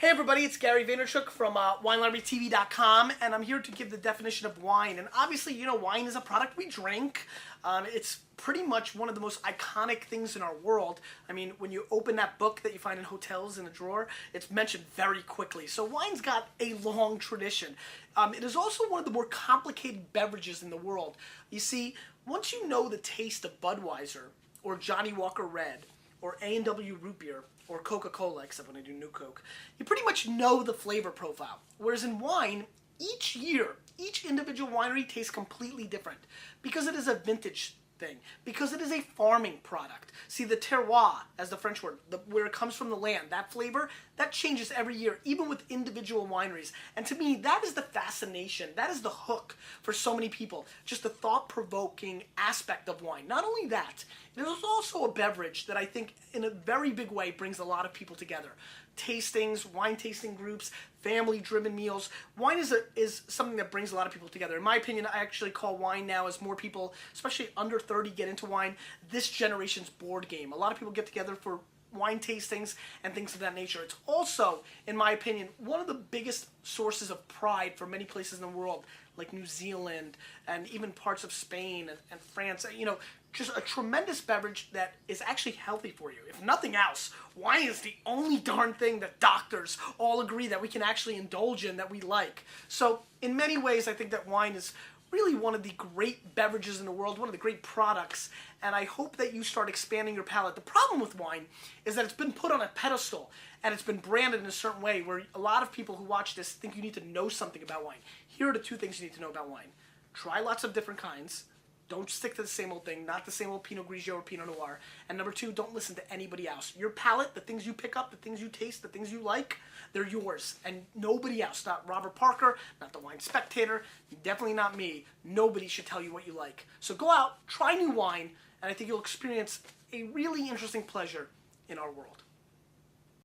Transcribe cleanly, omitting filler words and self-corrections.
Hey everybody, it's Gary Vaynerchuk from WineLibraryTV.com, and I'm here to give the definition of wine. And obviously, you know, wine is a product we drink. It's pretty much one of the most iconic things in our world. I mean, when you open that book that you find in hotels in a drawer, it's mentioned very quickly. So wine's got a long tradition. It is also one of the more complicated beverages in the world. You see, once you know the taste of Budweiser, or Johnny Walker Red, or A&W Root Beer, or Coca-Cola, except when I do New Coke, you pretty much know the flavor profile. Whereas in wine, each year, each individual winery tastes completely different because it is a vintage thing, because it is a farming product. See, the terroir, as the French word, where it comes from the land, that flavor, that changes every year, even with individual wineries. And to me, that is the fascination, that is the hook for so many people, just the thought-provoking aspect of wine. Not only that, it is also a beverage that I think in a very big way brings a lot of people together. Tastings, wine tasting groups, family-driven meals. Wine is something that brings a lot of people together. In my opinion, I actually call wine now, as more people, especially under 30, get into wine, this generation's board game. A lot of people get together for wine tastings and things of that nature. It's also, in my opinion, one of the biggest sources of pride for many places in the world, like New Zealand and even parts of Spain and France. You know, just a tremendous beverage that is actually healthy for you. If nothing else, wine is the only darn thing that doctors all agree that we can actually indulge in, that we like. So in many ways, I think that wine is really one of the great beverages in the world, one of the great products, and I hope that you start expanding your palate. The problem with wine is that it's been put on a pedestal and it's been branded in a certain way where a lot of people who watch this think you need to know something about wine. Here are the two things you need to know about wine. Try lots of different kinds. Don't stick to the same old thing, not the same old Pinot Grigio or Pinot Noir. And number two, don't listen to anybody else. Your palate, the things you pick up, the things you taste, the things you like, they're yours. And nobody else, not Robert Parker, not the Wine Spectator, definitely not me. Nobody should tell you what you like. So go out, try new wine, and I think you'll experience a really interesting pleasure in our world.